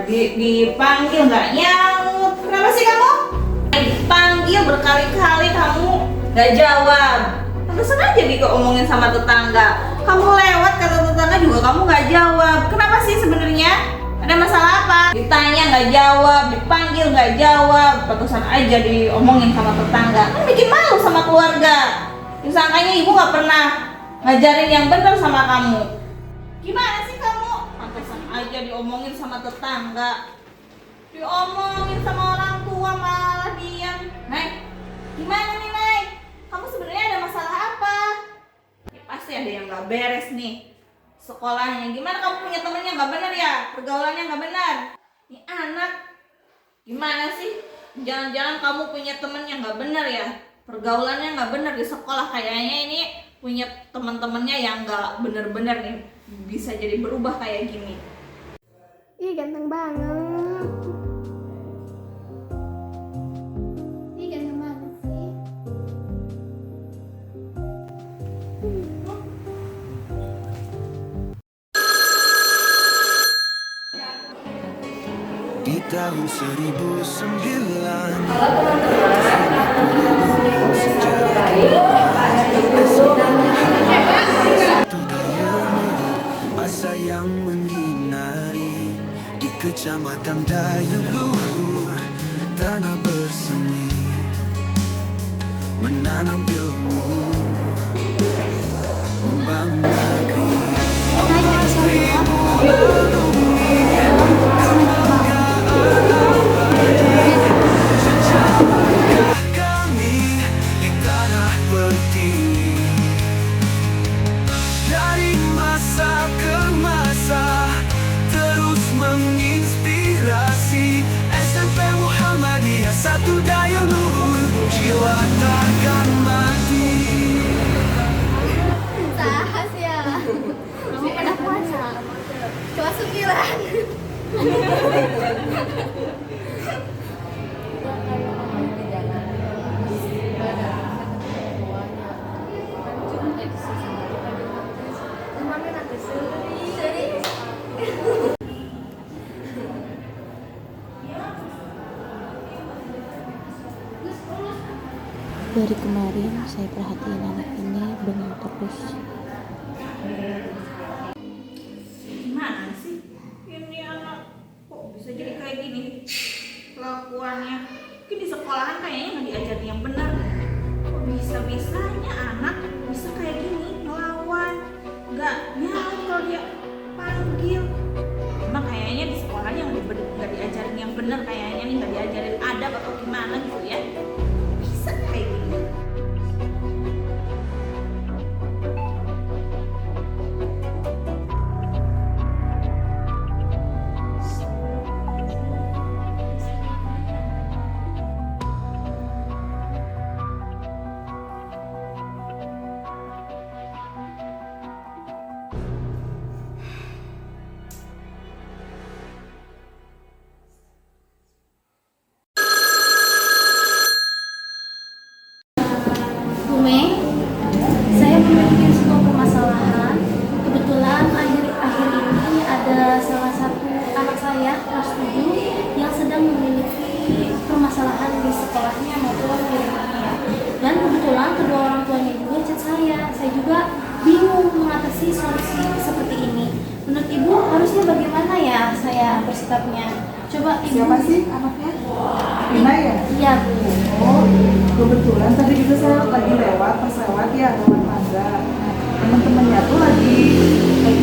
Dipanggil nggak nyaut. Kenapa sih kamu? Dipanggil berkali-kali kamu nggak jawab. Pantesan aja Biko omongin sama tetangga. Kamu lewat kata tetangga juga kamu nggak jawab. Kenapa sih sebenarnya? Ada masalah apa? Ditanya nggak jawab, dipanggil nggak jawab. Pantesan aja diomongin sama tetangga. Kan bikin malu sama keluarga. Disangkanya ibu nggak pernah ngajarin yang benar sama kamu. Gimana sih kamu? Pantesan aja diomongin sama tetangga. Diomongin sama orang tua malah diam. Nay, gimana nih Nay? Kamu sebenarnya ada masalah apa? Ya, pasti ada yang nggak beres nih sekolahnya. Gimana kamu punya temen yang nggak benar ya? Pergaulannya nggak benar. Ini anak gimana sih? Jangan-jangan kamu punya temen yang nggak benar ya? Pergaulannya nggak benar di sekolah. Kayaknya ini punya teman-temannya yang nggak benar-benar nih, bisa jadi berubah kayak gini. Ih, ganteng banget. Ih, ganteng banget sih. Di tahun 1009 masa yang menyinari di kecamatan Dayuluhur, tanah bersemi menanam ilmu, membangun negeri. Kami di tanah pertiwi, dari masa ke masa terus menginspirasi. SMP Muhammadiyah 1 Dayuluhur, jiwa takkan mati. Sahas ya. Kamu pada puasa? Kelas 9. Dari kemarin saya perhatiin anak ini bengong terus. Gimana sih? Ini anak kok bisa jadi kayak gini kelakuannya? Mungkin di sekolahan kayaknya nggak diajarin yang benar. Kok bisa-bisanya anak bisa kayak gini ngelawan? Nggak nyaut kalau dia panggil. Emang kayaknya di sekolahnya nggak diajarin yang benar, kayaknya nih nggak diajarin adab atau gimana gitu ya. Bisa kayak gini. Bume, saya memiliki sebuah permasalahan. Kebetulan akhir-akhir ini ada salah satu anak saya kelas 7 yang sedang memiliki permasalahan di sekolahnya maupun di rumahnya. Dan kebetulan kedua orang tuanya juga chat saya. Saya juga bingung mengatasi solusi seperti ini. Menurut Ibu harusnya bagaimana ya saya bersikapnya? Coba Ibu. Siapa sih anaknya? Ina ya? Iya, Bu. Oh, kebetulan tadi juga saya lagi pas lewat ya, lewat tangga. Teman-temannya tuh lagi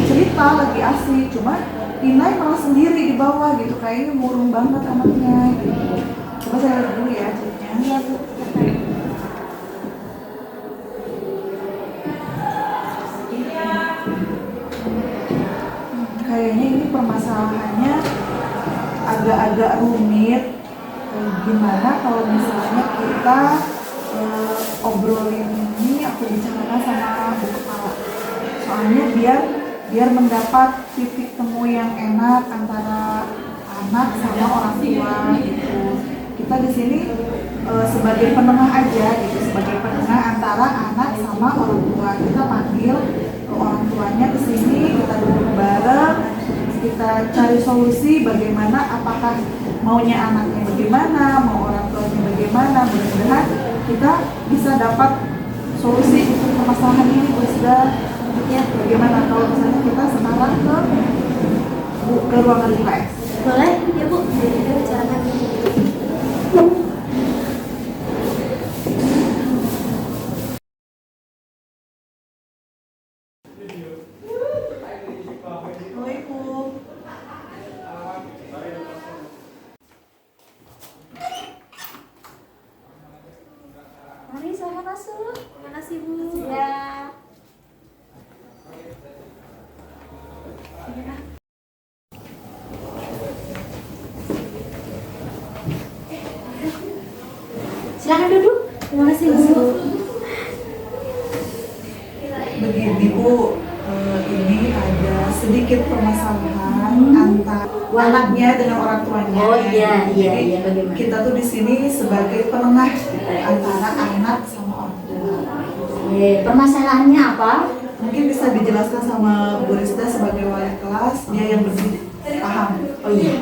cerita, lagi asik. Cuma Inai malah sendiri di bawah gitu, kayaknya murung banget anaknya gitu. Coba saya lihat dulu ya ceritanya. Iya, Bu. Kayaknya ini permasalahannya agak-agak rumit. Gimana kalau misalnya kita obrolin ini, aku bicarakan sama Bu Kepala. Soalnya biar mendapat titik temu yang enak antara anak sama orang tua gitu. Kita di sini sebagai penengah aja gitu, sebagai penengah antara anak sama orang tua. Kita panggil orang tuanya ke sini, kita duduk bareng, kita cari solusi bagaimana, apakah maunya anaknya bagaimana, mau orang tuanya bagaimana. Mudah-mudahan kita bisa dapat solusi untuk permasalahan ini, Bu Risda. Ya, bagaimana kalau misalnya kita sekarang ke ruangan IPS? Boleh ya Bu, kita bicarakan. Assalamualaikum. Mari saya masuk. Terima kasih Bu. Ya. Silakan duduk. Terima kasih Bu. Begini Bu, ini ada sedikit permasalahan antara anaknya dengan orang tuanya. Oh, iya, iya, Jadi, iya, bagaimana? kita tuh di sini sebagai penengah antara anak sama orang tua. Permasalahannya apa? Mungkin bisa dijelaskan sama Bu Risda sebagai wali kelas, dia yang lebih paham. Oh iya.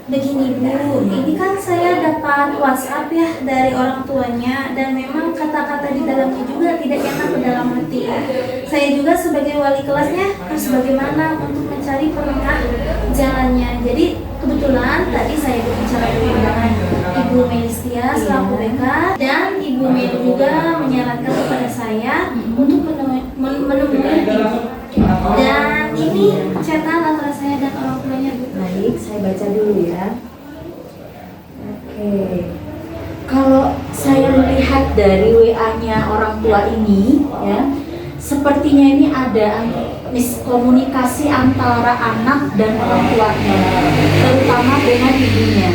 Begini Bu, ini kan saya dapat WhatsApp ya dari orang tuanya dan memang kata-kata di dalamnya juga tidak enak ke dalam hati. Saya juga sebagai wali kelasnya harus bagaimana untuk mencari penengah jalannya. Jadi kebetulan tadi saya berbicara dengan Ibu Melistia selaku BK dan Ibu Mel juga menyarankan kepada saya untuk menemui ibu. Dan ini chatan antara saya dan orang tuanya Bu. Baik, saya baca dulu ya. Oke. Kalau saya melihat dari WA-nya orang tua ini ya, sepertinya ini ada miskomunikasi antara anak dan orang tuanya, terutama dengan ibunya.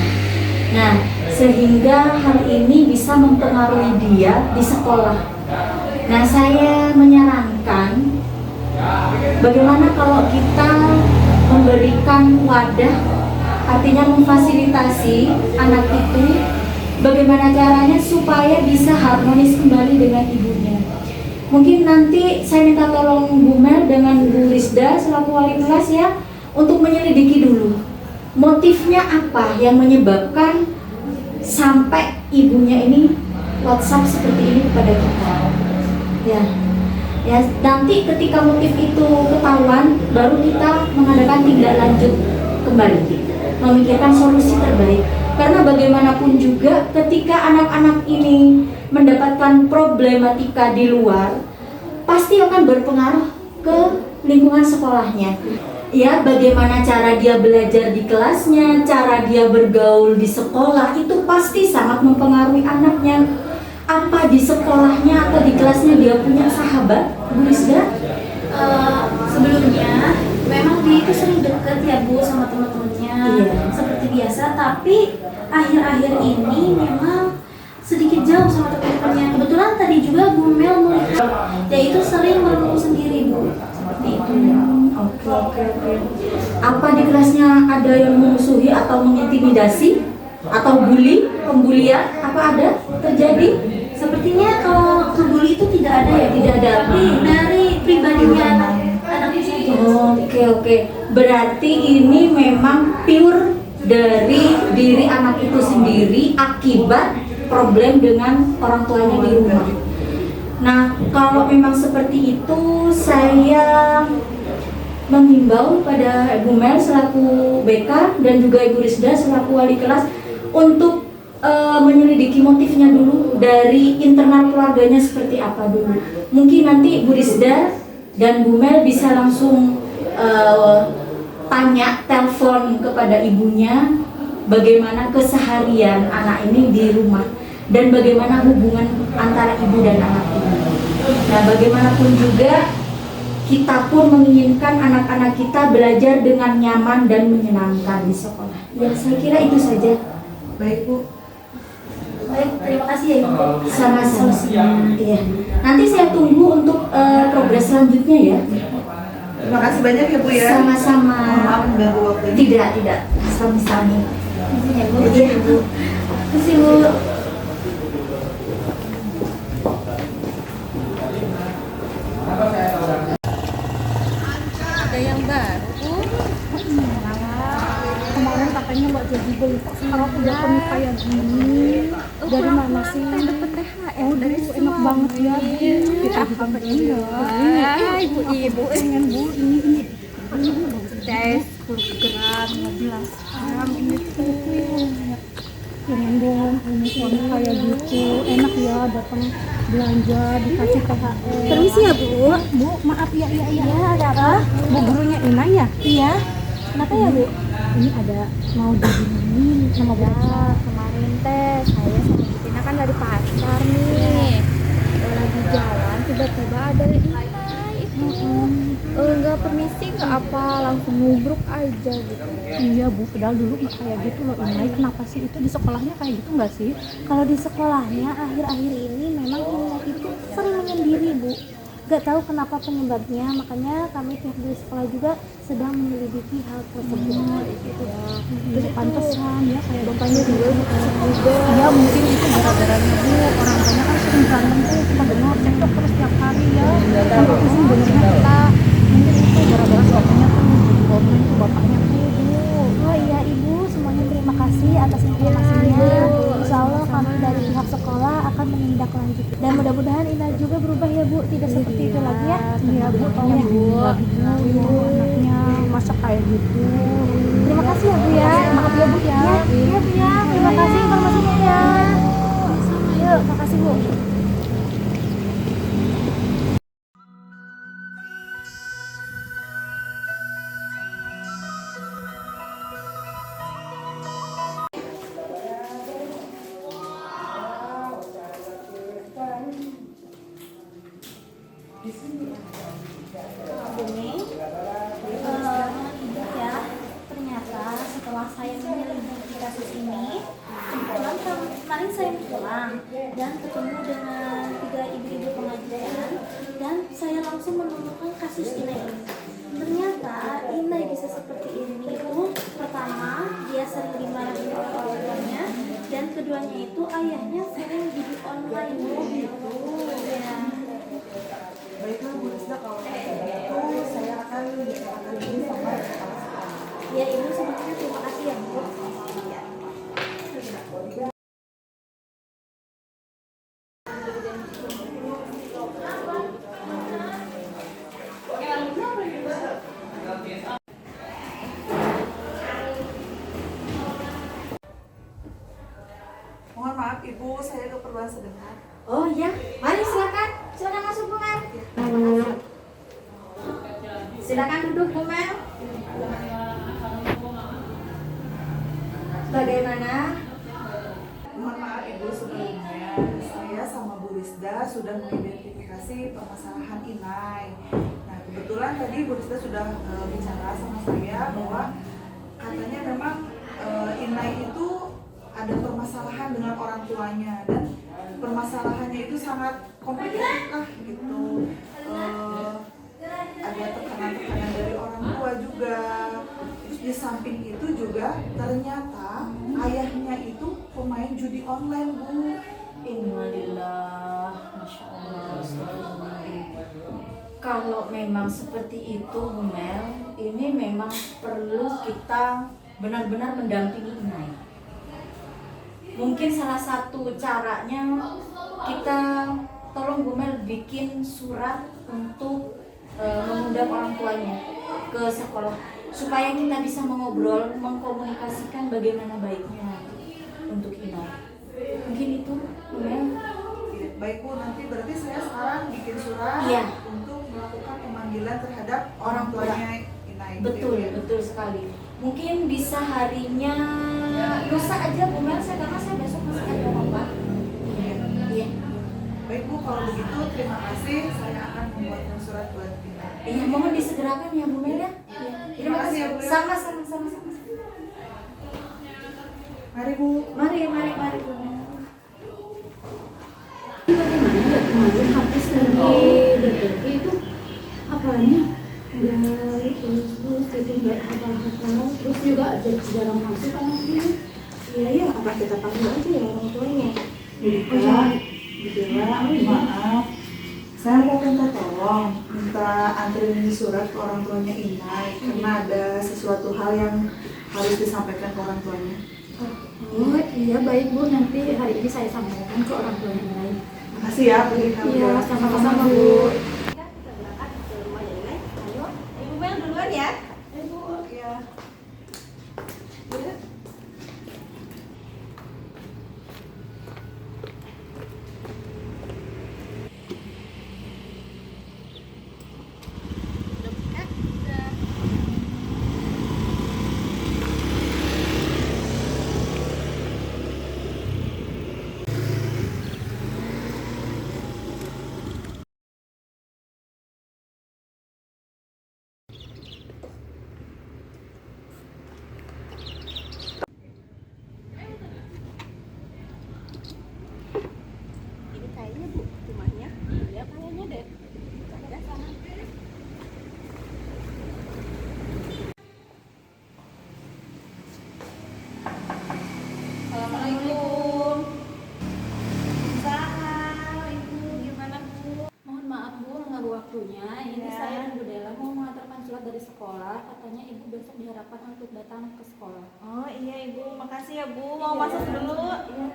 Nah, sehingga hal ini bisa mempengaruhi dia di sekolah. Nah, saya menyarankan bagaimana kalau kita memberikan wadah, artinya memfasilitasi anak itu bagaimana caranya supaya bisa harmonis kembali dengan ibunya. Mungkin nanti saya minta tolong Bu Mel dengan Bu Risda selaku wali kelas ya untuk menyelidiki dulu motifnya apa yang menyebabkan sampai ibunya ini WhatsApp seperti ini kepada kita. Ya, nanti ketika motif itu ketahuan, baru kita mengadakan tindak lanjut kembali, memikirkan solusi terbaik. Karena bagaimanapun juga, ketika anak-anak ini mendapatkan problematika di luar, pasti akan berpengaruh ke lingkungan sekolahnya. Ya, bagaimana cara dia belajar di kelasnya, cara dia bergaul di sekolah, itu pasti sangat mempengaruhi anaknya. Apa di sekolahnya atau di kelasnya dia punya sahabat, Bu Risda? Sebelumnya memang dia itu sering dekat ya Bu sama teman-temannya, seperti biasa. Tapi akhir-akhir ini memang sedikit jauh sama teman-temannya. Kebetulan tadi juga Bu Mel melihat dia itu sering merenung sendiri Bu, seperti itu. Oke. Apa di kelasnya ada yang memusuhi atau mengintimidasi atau pembulian? Apa ada terjadi? Sepertinya kalau kebuli itu tidak ada ya, Tidak ada. tapi dari pribadinya anaknya saja. Oke. Berarti ini memang pure dari diri anak itu sendiri akibat problem dengan orang tuanya di rumah. Nah, kalau memang seperti itu, saya menghimbau pada Ibu Mel selaku BK dan juga Ibu Risda selaku wali kelas untuk menyelidiki motifnya dulu dari internal keluarganya seperti apa dulu. Mungkin nanti Bu Risda dan Bu Mel bisa langsung telepon kepada ibunya bagaimana keseharian anak ini di rumah dan bagaimana hubungan antara ibu dan anak ini. Nah, bagaimanapun juga kita pun menginginkan anak-anak kita belajar dengan nyaman dan menyenangkan di sekolah. Ya, saya kira itu saja. Baik Bu. Baik, terima kasih ya Ibu. Sama-sama. Iya. Nanti saya tunggu untuk progres selanjutnya ya. Terima kasih banyak ya Bu ya. Sama-sama. Mohon maaf mengganggu waktunya. Tidak. Sami-sami. Izin ya Bu. Iya, Bu. Terima kasih Bu. Ada yang baru. kemarin katanya nggak jadi beli, kok sekarang udah penuh kayak gini. Dari mana sih? Dapat THR dari enak banget ya. Kita pakai ibu pengen bu ini tes gram 15 gram ini tuh. Pengen dong punya suami kayak gitu, enak ya datang belanja dikasih THR. Permisi ya Bu. Bu, maaf ya. Ada apa? Bu gurunya Inai ya? Iya. Kenapa ya Bu? Ini ada mau dibeliin sama Bu. Kemarin teh saya sama Bu Tina kan dari pasar nih. Lagi jalan tiba-tiba ada Inai itu. Enggak permisi enggak apa, langsung ngubruk aja gitu. Iya Bu, padahal dulu nggak kayak gitu loh Inai. Kenapa sih itu di sekolahnya kayak gitu nggak sih? Kalau di sekolahnya akhir-akhir ini memang Inai itu sering menyendiri Bu. Gak tahu kenapa penyebabnya, makanya kami pihak dari sekolah juga sedang menyelidiki hal tersebut. Gitu. Jadi pantesan ya kayak Bapaknya juga juga. ya mungkin itu gara-garanya Bu, orang tuanya kan sering berantem tuh, kita dengar cekcok terus tiap hari ya. Sampai pusing dengernya kita. Mungkin itu gara-gara bapaknya tuh jadi komen tuh bapaknya tuh Bu. Oh iya Ibu, semuanya terima kasih atas informasinya. Insya Allah kami dari pihak sekolah akan menindaklanjuti. Dan mudah-mudahan Ina juga berubah ya Bu, tidak seperti itu lagi ya. Iya Bu, tolong Bu, anaknya masa kayak gitu. Terima kasih ya Bu ya. Maaf ya Bu ya. Iya Bu ya, terima kasih informasinya ya. Yuk, makasih Bu. Bumi, Ibu ya, ternyata setelah saya menyelidiki kasus ini, kebetulan kemarin saya pulang dan ketemu dengan 3 ibu-ibu pengajian dan saya langsung menemukan kasus Inai ini. Ternyata Inai bisa seperti ini itu, pertama dia sering dimarahin oleh orang tuanya dan keduanya itu ayahnya sering judi online gitu ya. Baiklah Bu Rizda, kalau itu saya akan bicarakan ini sama kepala sekolah. Ya Ibu sebetulnya terima kasih ya Bu. Ya. Mohon maaf Ibu, saya keperluan sebentar. Oh ya, mari silakan masuk Bu Mel. Silakan duduk Bu Mel. Bagaimana? Mohon maaf Ibu, sebelumnya saya sama Bu Rizda sudah mengidentifikasi permasalahan Inai. Nah kebetulan tadi Bu Rizda sudah bicara sama saya bahwa katanya memang Inai itu ada permasalahan dengan orang tuanya dan permasalahannya itu sangat komplikatif lah gitu. Ada tekanan-tekanan dari orang tua juga. Terus di samping itu juga ternyata ayahnya itu pemain judi online Bu. Innalillah, Masya Allah. Kalau memang seperti itu Bu Mel, ini memang perlu kita benar-benar mendampingi Inai. Mungkin salah satu caranya kita tolong Bu Mel bikin surat untuk mengundang orang tuanya ke sekolah supaya kita bisa mengobrol, mengkomunikasikan bagaimana baiknya untuk Inai. Mungkin itu Bu Mel. Baik Bu, nanti berarti saya sekarang bikin surat Iya. untuk melakukan pemanggilan terhadap Orang orang tua. tuanya Inai. Betul, gitu ya. betul sekali. Mungkin bisa harinya lusa aja Bu Mel, karena saya besok masih ada rapat. Iya. Baik Bu, kalau begitu terima kasih. Saya akan membuatkan surat buat Inai. Iya, mohon disegerakan ya Bu Mel ya. Terima kasih ya Bu. Sama-sama. Mari Bu. Mari Bu Mel. Bagaimana ya kemarin habis lagi DPP itu apanya? Nggak terus gitu nggak hafal-hafal, terus juga jarang masuk anaknya. Iya, apa kita panggil aja ya orang tuanya. Iya, maaf. Saya mau minta tolong, minta anterin ini surat ke orang tuanya Inai karena ada sesuatu hal yang harus disampaikan ke orang tuanya. Oh iya baik Bu, nanti hari ini saya sampaikan ke orang tua yang lain. Makasih ya, Bu. Iya, sama-sama Bu. Kita berangkat ke rumahnya Inai. Ayo, Ibu Mel duluan ya. Ibu, ya. Ini kayaknya Bu, rumahnya. Iya kayaknya deh. Ada sana. Assalamualaikum. Salam, Ibu. Gimana Bu? Mohon maaf Bu, mengganggu waktunya. Ini Ya. saya dan Bu Dela mau mengantarkan surat dari sekolah. Katanya Ibu besok diharapkan untuk datang ke sekolah. Oh iya Ibu, makasih ya Bu. Mau masuk dulu?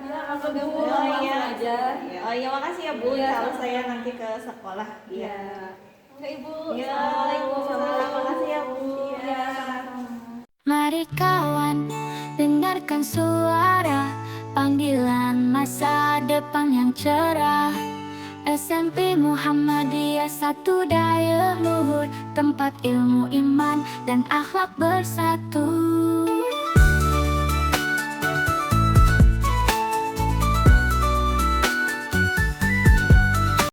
Iya, masuk ya, Bu. Oh Langsung iya. aja. Oh iya, makasih ya Bu. Iya, Kalau sama-sama. saya nanti ke sekolah. Iya. Oke Ibu. Iya. Assalamualaikum. Makasih ya Bu. Iya, sama-sama. Mari kawan, dengarkan suara panggilan masa depan yang cerah. SMP Muhammadiyah 1 Daya Luhur, tempat ilmu iman dan akhlak bersatu.